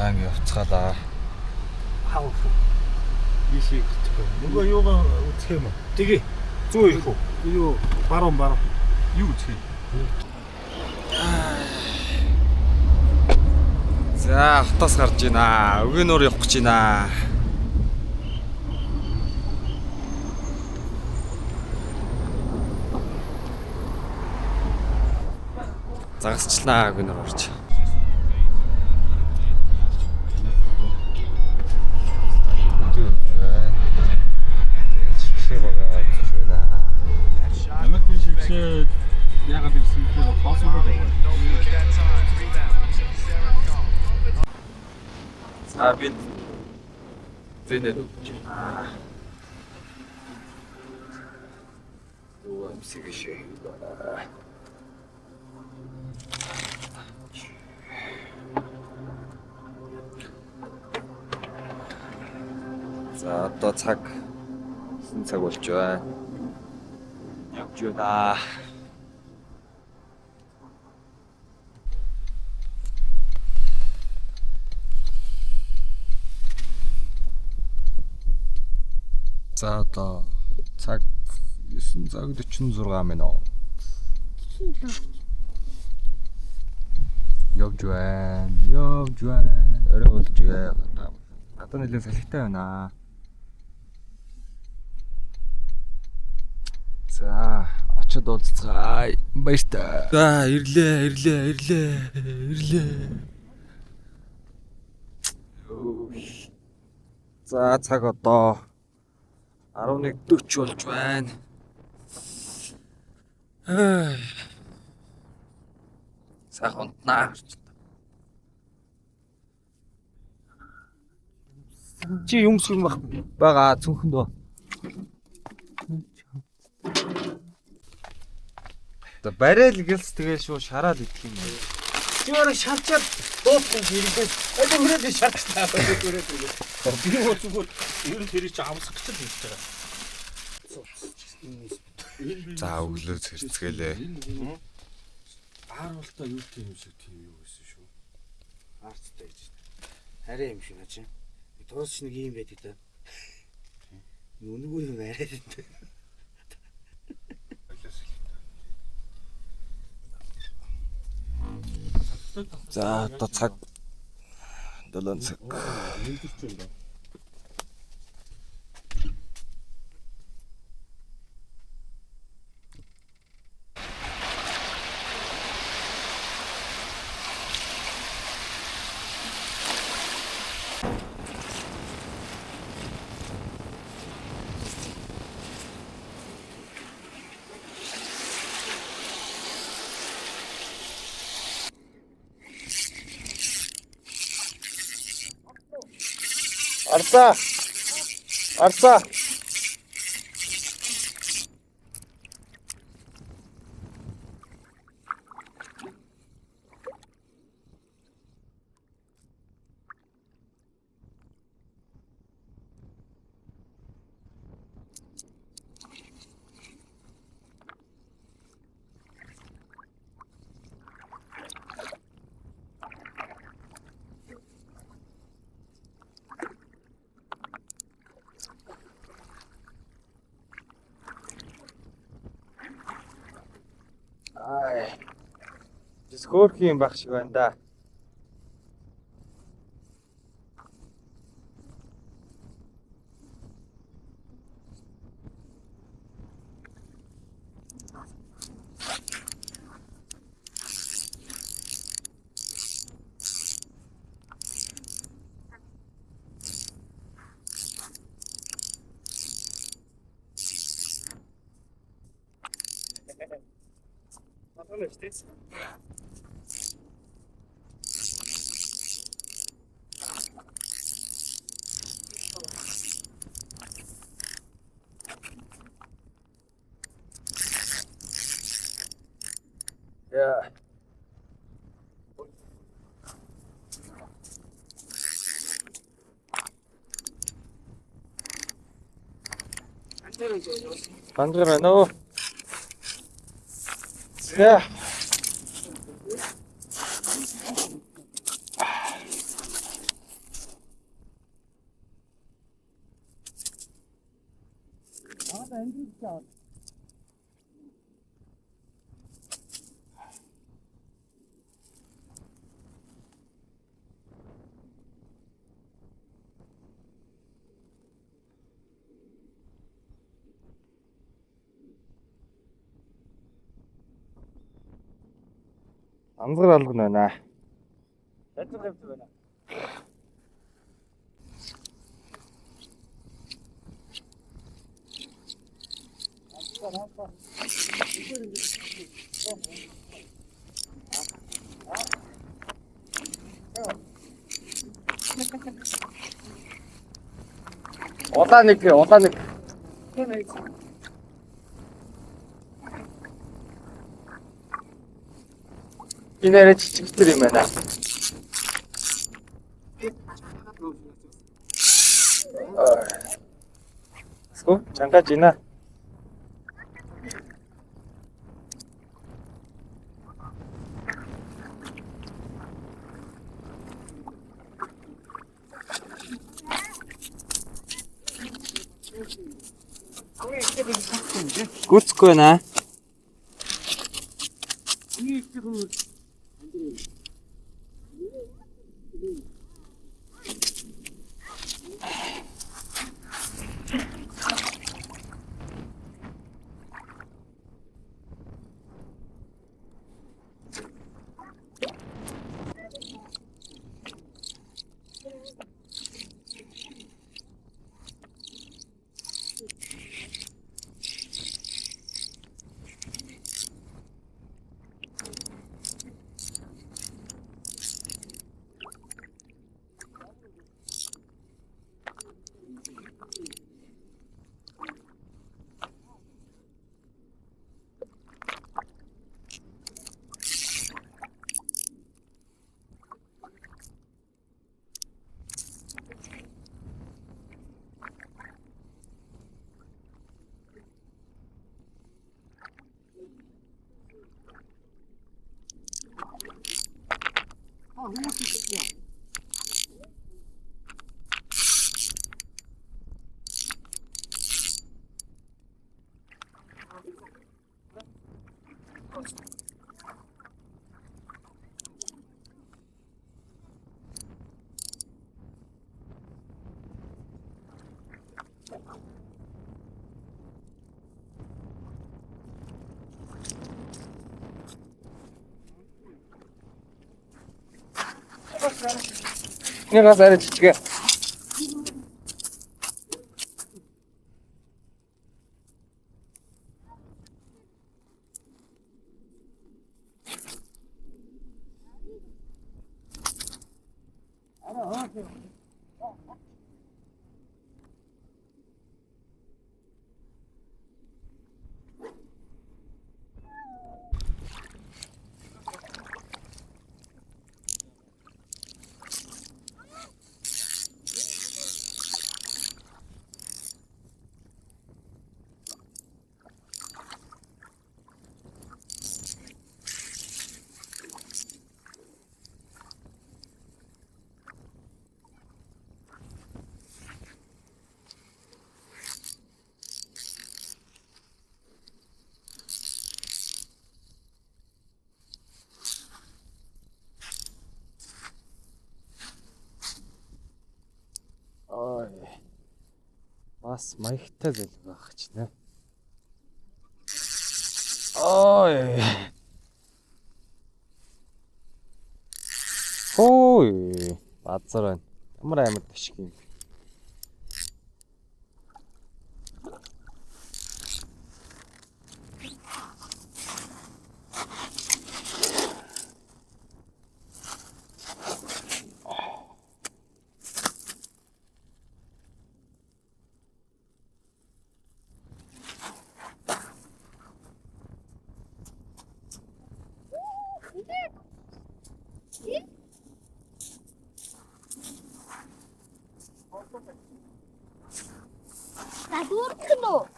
За ингэ явцгаалаа. Хав. Бишиг тэгвэл. Нөгөө юугаа үзэх юм уу? Тэгээ. Зүү ирэх үү? Юу баруун. Юу үзэх юм? За хотоос гарч байна. Өгөөнөөр явах гэж байна. Загасчлаа өгөөнөөр орж. Ямар ч шигшээ ягаад ирсэн гэхээр босгоод байна. За бид зэнэ өгч. Юу амсиг шээ. За одоо цаг 9 цаг болж байна. Явж байна. За одоо цаг 9 цаг 46 минут. Явж байна. Орой болж байна. Одоо нэлээд салхитай байна. За очиод уулзцгаая. Баяртай. За ирлээ. За цаг одоо 11:40 болж байна. Сайхан унтнаа. Чи юмс юм байгаа цүнхэн дөө. За барайл гэлс тэгэл шууд шараад идэх юм байна. Чи өөрөө шалчаад дууссан хэрэгээ. Одоо хүрээд шалтгаалаа хүрээд. Би юу зүгээр ер нь тэрийг чи амсах гэж л хэлж байгаа. За өглөө зэрцгээлээ. Ааруултаа юу тийм шиг тийм юу гэсэн шүү. Аарцтай гэж. Харин юм шиг ачаа. Тоос нэг юм байдаг та. Нүгөө юм арайд энэ. За одоо цаг 7 цаг. Арса. Скорх юм баг шиг байна да. Yeah. Пандра ну. Yeah. Амсгар алгана байна. Хязгаар тавьж байна. Улаан нэг. Энэ арай жижигтэр юм байна. Сүү, чангаж ийна. Гүцэхгүй байна. Нэгээс арай жижиг. Бас маягтай зэл байх ч нэ. Ой. Ой, базар байна. Ямар амар ташиг юм. Надуркно.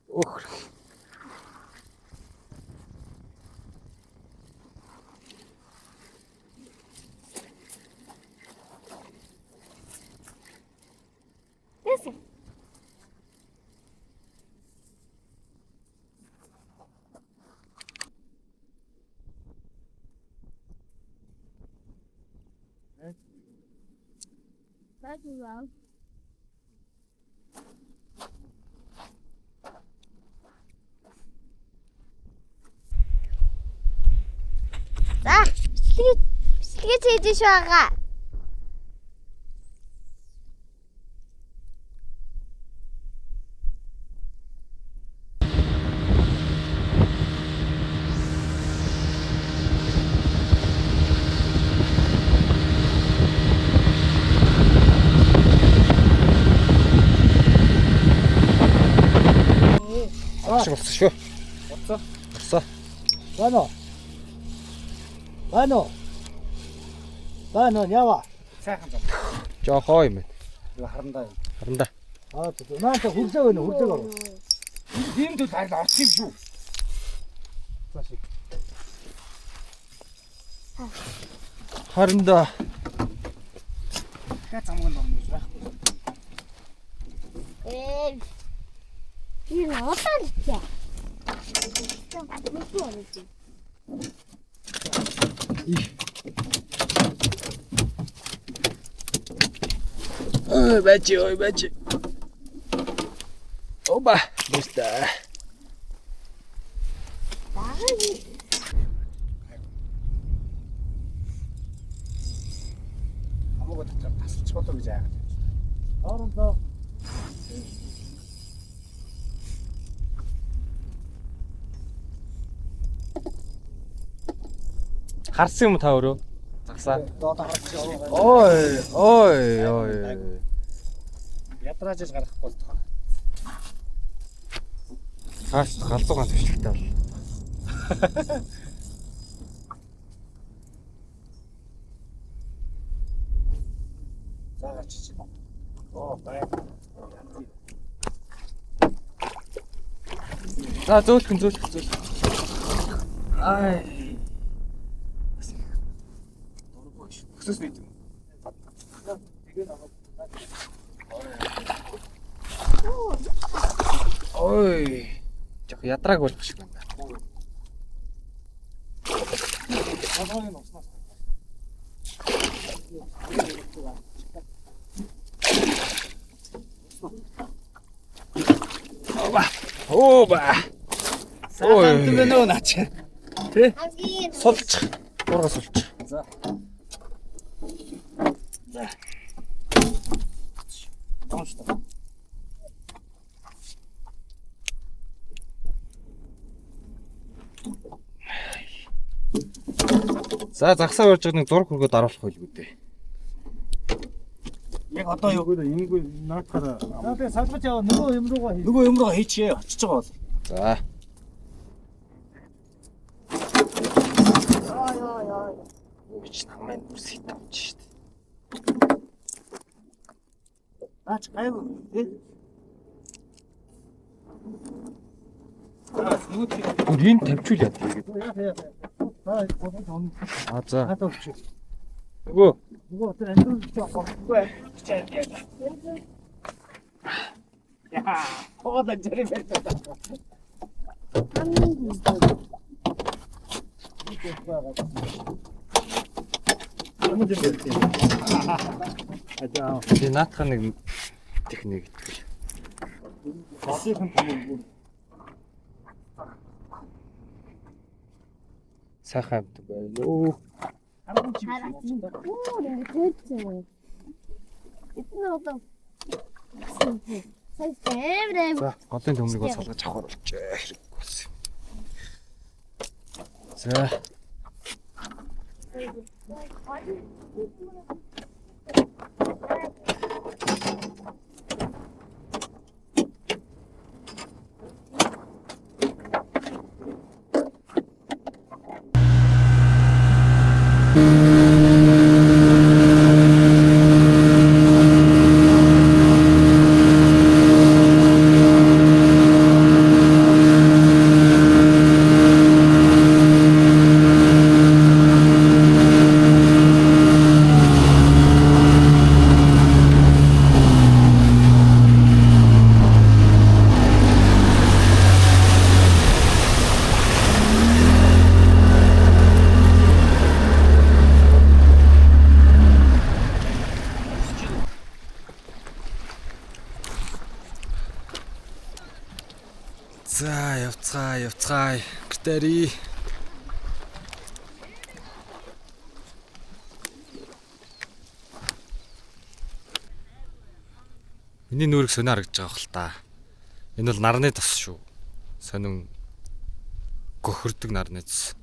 Өх. 맞아. За бичлэгээ хийж байгаа. Ашиг болсон шүү. Боцоо. Болсон. Бано ява. Сайхан зам. Жохоо юм байна. Харандаа юм. Харандаа. Наата хүрлээ байна хүрлээ. Тийм дүү тайлд орчих юм шүү. Цаашиг. Харандаа. Ха замган нормож байхгүй. Энэ отаа л чаа. Ой, бачи. Оба, буста. Хамаагүй татчих тасалч болоо гэж яагаад. Орондоо. Харсан юм та өөрөө? Загсаа. Доод харчих. Ой. Ядрааж гарахгүй бол тоо. Хаас галзуугаан төвшлөлтэй бол. Заагач чи. Бай. За зөөлхөн. Ай. Хөсөс бит юм. Ой. Жох ядрааг болох шиг байна. Хаваагийн уснаас. Оба. Сайхан түмэн нөө наач. Тэ? Хамгийн Сулж. Урга сулж. За. Томч та. За загсаа урьж байгаа нэг зураг хөргөд дараалах байлгүй дээ. Яг одоо юу гэдэг энэгүй наатахаар. Тэгээ салбаж яваа нөгөө юм руугаа хий. Нөгөө юм руугаа хийчихээ. Очиж байгаа бол. За. Үуч намайг бүрсгий тавьж шít. Наач гайгүй. Гүрийн тавьчул яа тэгээд. А за. Нөгөө тэр амтрал ч болохгүй. Яа, хоола зэрэг байна. би наатах нэг техник гэдэг. Хасихан юм. Сайхан амт байна. Өө. За, голын төмрийг бас салгаж авах хэрэгтэй хэрэггүй болсон. За. явцгаая. Гэртэрий. Миний нүрийг сонио харагдаж байгаа хэл та. Энэ бол нарны тос шүү. Сонин гөхөрдөг нарны тос.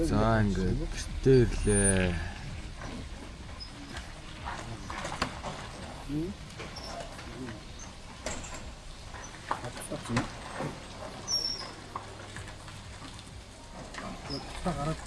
За ингээд гэртээрлээ. гараад.